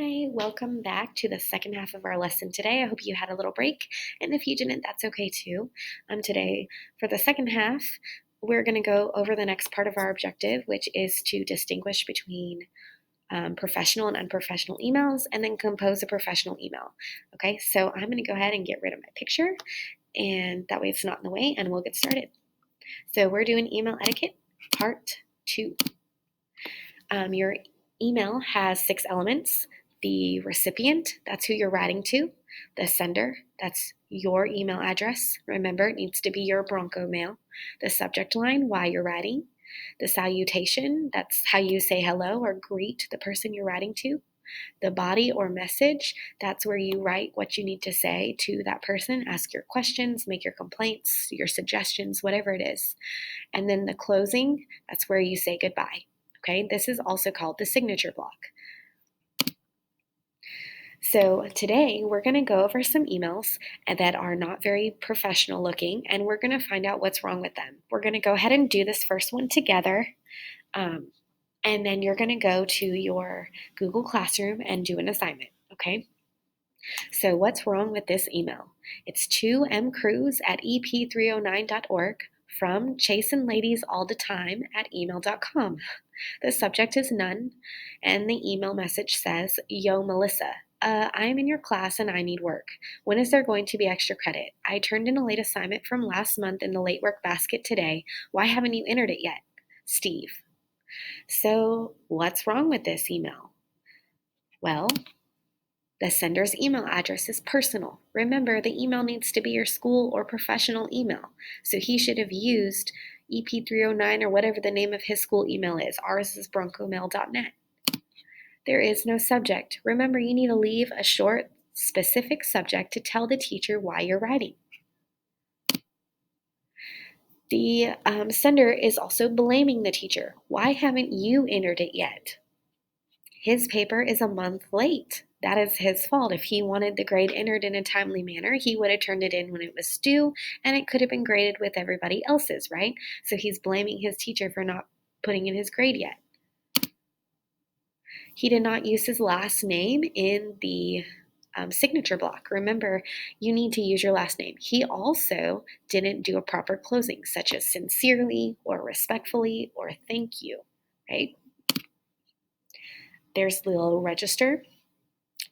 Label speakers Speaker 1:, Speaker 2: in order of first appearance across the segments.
Speaker 1: Hi, welcome back to the second half of our lesson today. I hope you had a little break, and if you didn't, that's okay too. Today, for the second half, we're going to go over the next part of our objective, which is to distinguish between professional and unprofessional emails, and then compose a professional email. Okay, so I'm going to go ahead and get rid of my picture, and that way it's not in the way, and we'll get started. So we're doing email etiquette, part 2. Your email has 6 elements. The recipient, that's who you're writing to. The sender, that's your email address. Remember, it needs to be your Bronco mail. The subject line, why you're writing. The salutation, that's how you say hello or greet the person you're writing to. The body or message, that's where you write what you need to say to that person, ask your questions, make your complaints, your suggestions, whatever it is. And then the closing, that's where you say goodbye. Okay, this is also called the signature block. So today we're going to go over some emails that are not very professional looking, and we're going to find out what's wrong with them. We're going to go ahead and do this first one together, and then you're going to go to your Google Classroom and do an assignment, okay? So what's wrong with this email? It's to mcruz@ep309.org from chasenladiesallthetime@email.com. The subject is none, and the email message says, Yo, Melissa, I'm in your class and I need work. When is there going to be extra credit? I turned in a late assignment from last month in the late work basket today. Why haven't you entered it yet? Steve. So, what's wrong with this email? Well, the sender's email address is personal. Remember, the email needs to be your school or professional email. So he should have used EP309 or whatever the name of his school email is. Ours is broncomail.net. There is no subject. Remember, you need to leave a short, specific subject to tell the teacher why you're writing. The sender is also blaming the teacher. Why haven't you entered it yet? His paper is a month late. That is his fault. If he wanted the grade entered in a timely manner, he would have turned it in when it was due, and it could have been graded with everybody else's, right? So he's blaming his teacher for not putting in his grade yet. He did not use his last name in the signature block. Remember, you need to use your last name. He also didn't do a proper closing, such as sincerely or respectfully or thank you, right? There's the little register.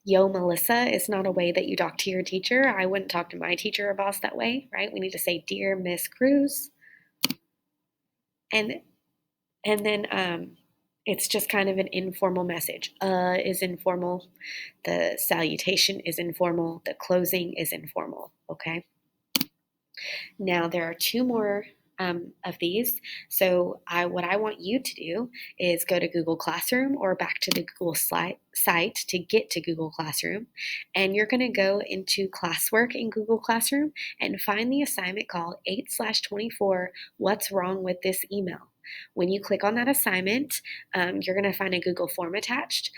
Speaker 1: Yo, Melissa is not a way that you talk to your teacher. I wouldn't talk to my teacher or boss that way, right? We need to say, Dear Miss Cruz. And then it's just kind of an informal message. Is informal. The salutation is informal. The closing is informal, okay? Now, there are 2 more of these. So what I want you to do is go to Google Classroom or back to the Google site to get to Google Classroom. And you're going to go into classwork in Google Classroom and find the assignment called 8/24, What's Wrong with This Email? When you click on that assignment, you're going to find a Google form attached.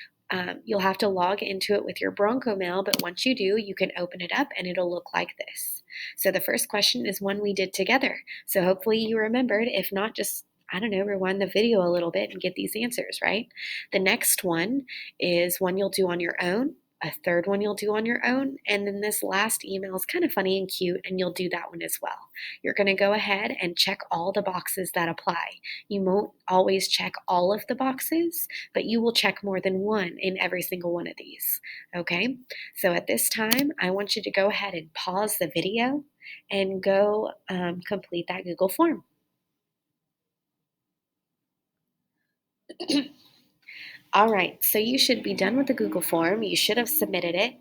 Speaker 1: You'll have to log into it with your Bronco mail, but once you do, you can open it up and it'll look like this. So the first question is one we did together. So hopefully you remembered. If not, just, I don't know, rewind the video a little bit and get these answers, right? The next one is one you'll do on your own. A third one you'll do on your own. And then this last email is kind of funny and cute, and you'll do that one as well. You're going to go ahead and check all the boxes that apply. You won't always check all of the boxes, but you will check more than one in every single one of these. Okay? So at this time, I want you to go ahead and pause the video and go complete that Google form. All right, so you should be done with the Google form. You should have submitted it.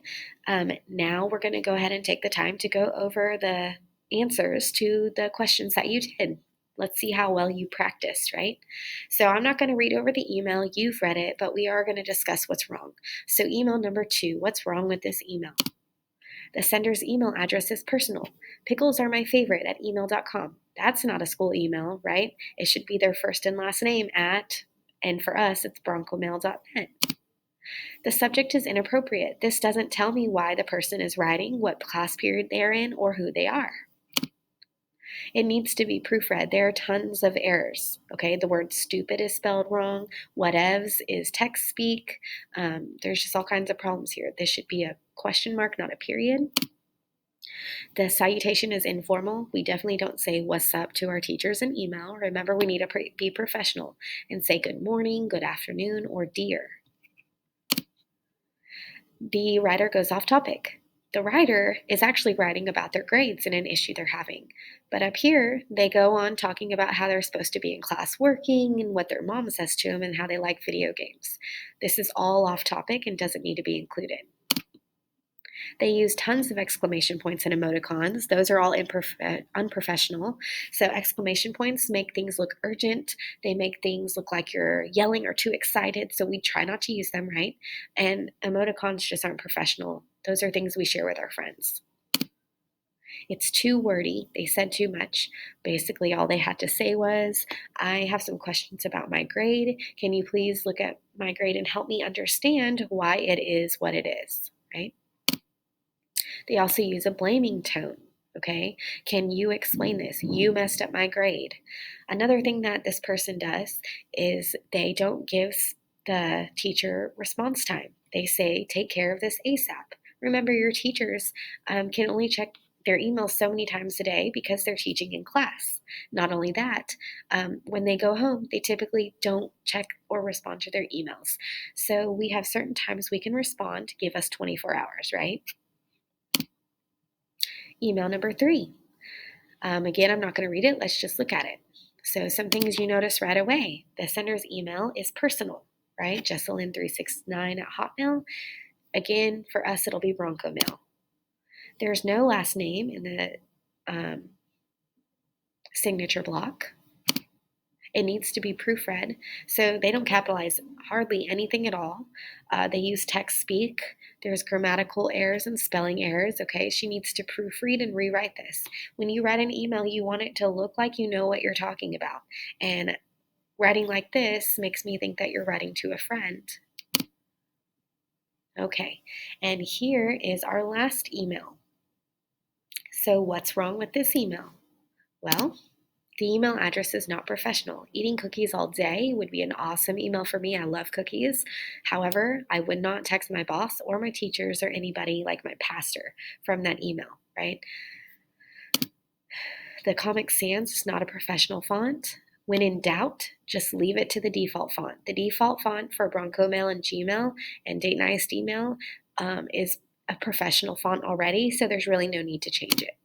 Speaker 1: Now we're going to go ahead and take the time to go over the answers to the questions that you did. Let's see how well you practiced, right? So I'm not going to read over the email. You've read it, but we are going to discuss what's wrong. So email number 2, what's wrong with this email? The sender's email address is personal. Pickles are my favorite at email.com. That's not a school email, right? It should be their first and last name at, and for us, it's broncomail.net. The subject is inappropriate. This doesn't tell me why the person is writing, what class period they are in, or who they are. It needs to be proofread. There are tons of errors. Okay, the word stupid is spelled wrong. Whatevs is text speak. There's just all kinds of problems here. This should be a question mark, not a period. The salutation is informal. We definitely don't say what's up to our teachers in email. Remember, we need to be professional and say good morning, good afternoon, or dear. The writer goes off topic. The writer is actually writing about their grades and an issue they're having. But up here, they go on talking about how they're supposed to be in class working and what their mom says to them and how they like video games. This is all off topic and doesn't need to be included. They use tons of exclamation points and emoticons. Those are all unprofessional. So exclamation points make things look urgent. They make things look like you're yelling or too excited. So we try not to use them, right? And emoticons just aren't professional. Those are things we share with our friends. It's too wordy. They said too much. Basically, all they had to say was, I have some questions about my grade. Can you please look at my grade and help me understand why it is what it is, right? They also use a blaming tone. Okay, can you explain this? You messed up my grade. Another thing that this person does is they don't give the teacher response time. They say, take care of this ASAP. Remember, your teachers can only check their emails so many times a day because they're teaching in class. Not only that, when they go home, they typically don't check or respond to their emails. So we have certain times we can respond, give us 24 hours, right? Email number 3. Again, I'm not going to read it. Let's just look at it. So some things you notice right away. The sender's email is personal, right? Jesselyn369 at Hotmail. Again, for us, it'll be Bronco Mail. There's no last name in the signature block. It needs to be proofread, so they don't capitalize hardly anything at all. They use text speak. There's grammatical errors and spelling errors, okay? She needs to proofread and rewrite this. When you write an email, you want it to look like you know what you're talking about. And writing like this makes me think that you're writing to a friend. Okay, and here is our last email. So what's wrong with this email? Well, the email address is not professional. Eating cookies all day would be an awesome email for me. I love cookies. However, I would not text my boss or my teachers or anybody like my pastor from that email, right? The Comic Sans is not a professional font. When in doubt, just leave it to the default font. The default font for Bronco Mail and Gmail and Date Nice email is a professional font already, so there's really no need to change it.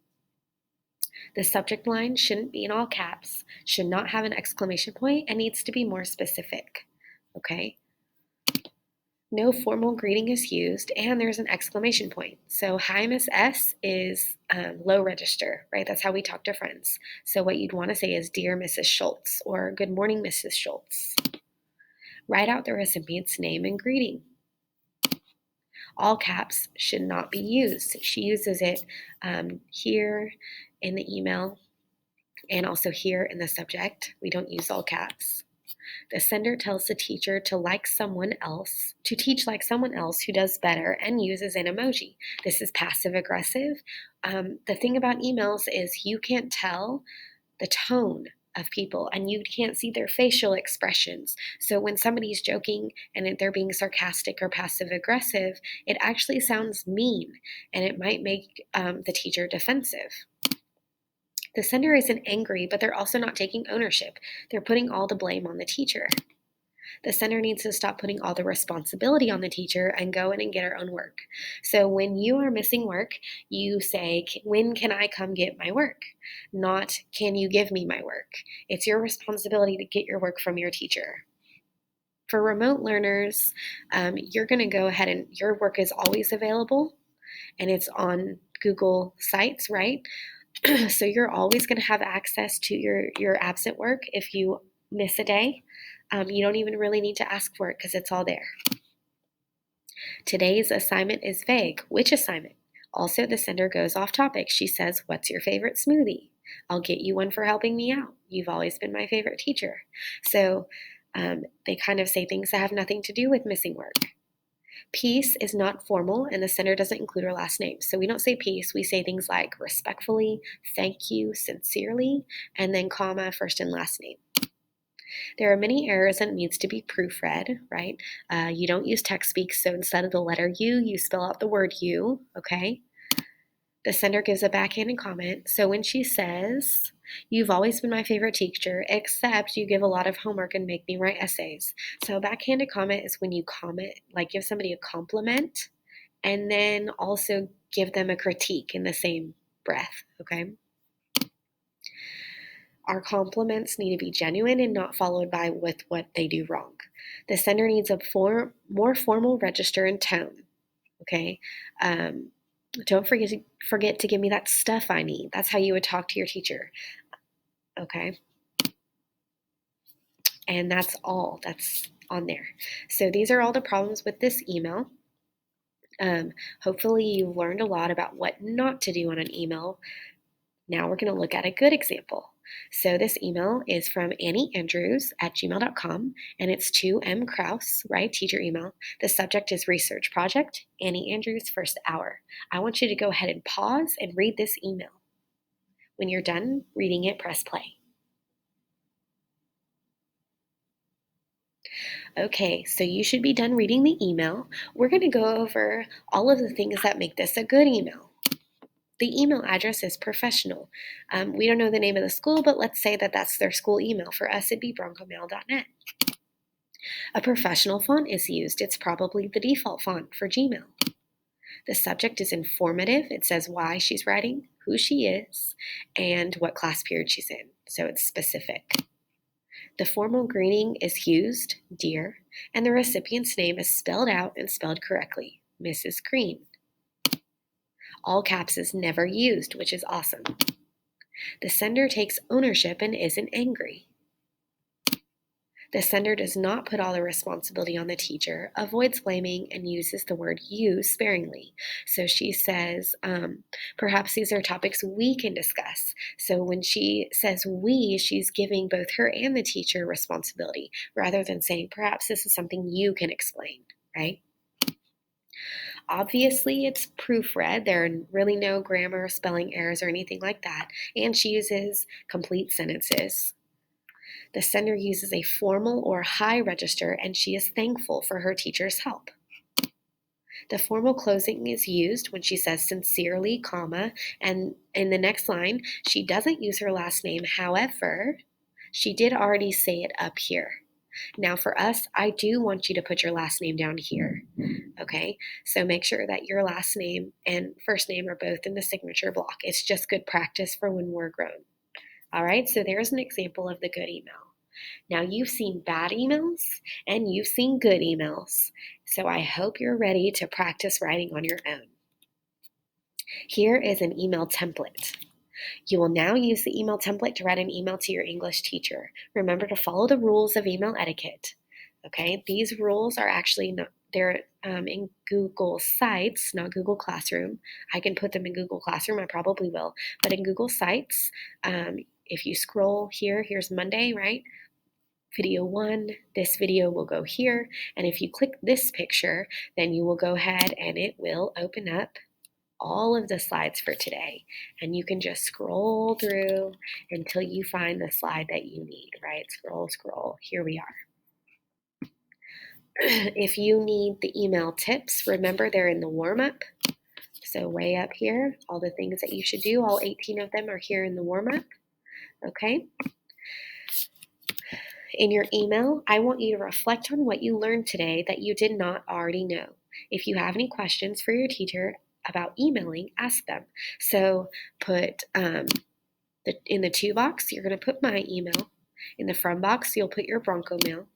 Speaker 1: The subject line shouldn't be in all caps, should not have an exclamation point, and needs to be more specific. Okay? No formal greeting is used, and there's an exclamation point. So, hi, Miss S is low register, right? That's how we talk to friends. So, what you'd want to say is, Dear Mrs. Schultz, or Good morning, Mrs. Schultz. Write out the recipient's name and greeting. All caps should not be used. She uses it here in the email and also here in the subject. We don't use all caps. The sender tells the teacher to teach like someone else who does better and uses an emoji. This is passive aggressive. The thing about emails is you can't tell the tone of people and you can't see their facial expressions. So when somebody's joking and they're being sarcastic or passive aggressive, it actually sounds mean and it might make the teacher defensive. The sender isn't angry, but they're also not taking ownership. They're putting all the blame on the teacher. The sender needs to stop putting all the responsibility on the teacher and go in and get her own work. So when you are missing work, you say, when can I come get my work? Not, can you give me my work? It's your responsibility to get your work from your teacher. For remote learners, you're going to go ahead and your work is always available and it's on Google Sites, right? So you're always going to have access to your absent work if you miss a day. You don't even really need to ask for it because it's all there. Today's assignment is vague. Which assignment? Also, the sender goes off topic. She says, what's your favorite smoothie? I'll get you one for helping me out. You've always been my favorite teacher. So they kind of say things that have nothing to do with missing work. Peace is not formal and the sender doesn't include her last name. So we don't say peace. We say things like respectfully, thank you, sincerely, and then comma, first and last name. There are many errors and it needs to be proofread, right? You don't use text speak, so instead of the letter U, you spell out the word you, okay? The sender gives a backhanded comment. So when she says, you've always been my favorite teacher, except you give a lot of homework and make me write essays. So a backhanded comment is when you comment, like give somebody a compliment, and then also give them a critique in the same breath, okay? Our compliments need to be genuine and not followed by with what they do wrong. The sender needs a more formal register and tone, okay? Don't forget to give me that stuff I need. That's how you would talk to your teacher, okay? And that's all that's on there. So these are all the problems with this email. Hopefully you learned a lot about what not to do on an email. Now we're going to look at a good example. So this email is from Annie Andrews at gmail.com, and it's to M. Kraus, right? Teacher email. The subject is research project, Annie Andrews, first hour. I want you to go ahead and pause and read this email. When you're done reading it, press play. Okay, so you should be done reading the email. We're going to go over all of the things that make this a good email. The email address is professional. We don't know the name of the school, but let's say that that's their school email. For us, it'd be broncomail.net. A professional font is used. It's probably the default font for Gmail. The subject is informative. It says why she's writing, who she is, and what class period she's in. So it's specific. The formal greeting is used, dear, and the recipient's name is spelled out and spelled correctly, Mrs. Green. All caps is never used, which is awesome. The sender takes ownership and isn't angry. The sender does not put all the responsibility on the teacher, avoids blaming, and uses the word you sparingly. So she says, perhaps these are topics we can discuss. So when she says we, she's giving both her and the teacher responsibility, rather than saying, perhaps this is something you can explain, right? Obviously, it's proofread. There are really no grammar, spelling errors, or anything like that. And she uses complete sentences. The sender uses a formal or high register, and she is thankful for her teacher's help. The formal closing is used when she says sincerely, comma, and in the next line, she doesn't use her last name. However, she did already say it up here. Now for us, I do want you to put your last name down here, okay? So make sure that your last name and first name are both in the signature block. It's just good practice for when we're grown. All right, so there's an example of the good email. Now you've seen bad emails and you've seen good emails, so I hope you're ready to practice writing on your own. Here is an email template. You will now use the email template to write an email to your English teacher. Remember to follow the rules of email etiquette. Okay, these rules are actually they're in Google Sites, not Google Classroom. I can put them in Google Classroom, I probably will, but in Google Sites, if you scroll here, here's Monday, right? Video 1, this video will go here, and if you click this picture, then you will go ahead and it will open up all of the slides for today, and you can just scroll through until you find the slide that you need, right? Scroll, here we are. If you need the email tips, remember they're in the warm-up. So way up here, all the things that you should do, all 18 of them are here in the warm-up, okay? In your email, I want you to reflect on what you learned today that you did not already know. If you have any questions for your teacher about emailing, ask them. So put in the to box, you're going to put my email. In the from box, you'll put your Bronco mail.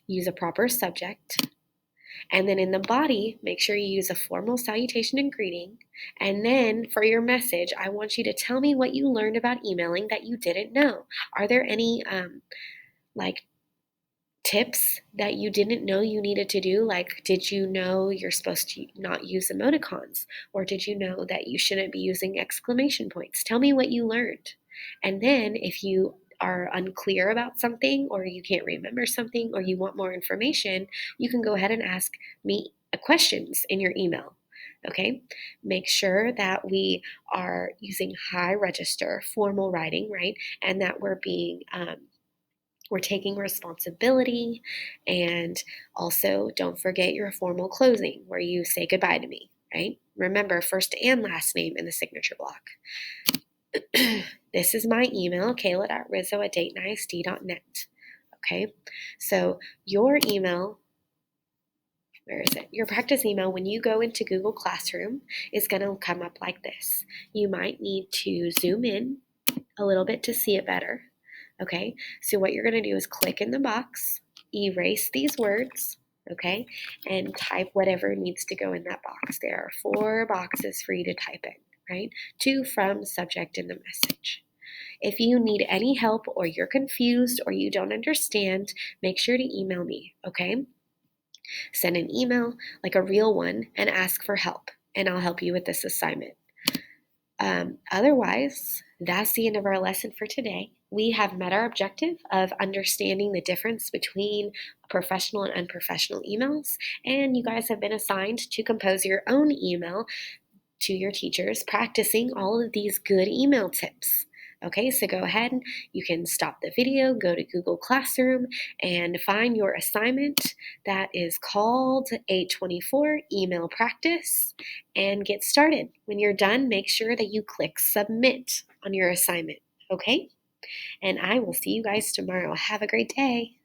Speaker 1: Use a proper subject. And then in the body, make sure you use a formal salutation and greeting. And then for your message, I want you to tell me what you learned about emailing that you didn't know. Are there any like tips that you didn't know you needed to do? Like, did you know you're supposed to not use emoticons? Or did you know that you shouldn't be using exclamation points? Tell me what you learned. And then if you are unclear about something or you can't remember something or you want more information, you can go ahead and ask me questions in your email. Okay, make sure that we are using high register formal writing, right? And that we're taking responsibility. And also, don't forget your formal closing where you say goodbye to me, right? Remember, first and last name in the signature block. This is my email, kayla.rizzo@daytonisd.net. Okay, so your email, where is it? Your practice email, when you go into Google Classroom, is going to come up like this. You might need to zoom in a little bit to see it better. Okay, so what you're going to do is click in the box, erase these words, okay, and type whatever needs to go in that box. There are 4 boxes for you to type in, right? 2 from, subject, and the message. If you need any help or you're confused or you don't understand, make sure to email me, okay? Send an email, like a real one, and ask for help, and I'll help you with this assignment. Otherwise, that's the end of our lesson for today. We have met our objective of understanding the difference between professional and unprofessional emails, and you guys have been assigned to compose your own email to your teachers, practicing all of these good email tips. Okay, so go ahead, you can stop the video, go to Google Classroom, and find your assignment that is called 824 Email Practice, and get started. When you're done, make sure that you click Submit on your assignment, okay? And I will see you guys tomorrow. Have a great day.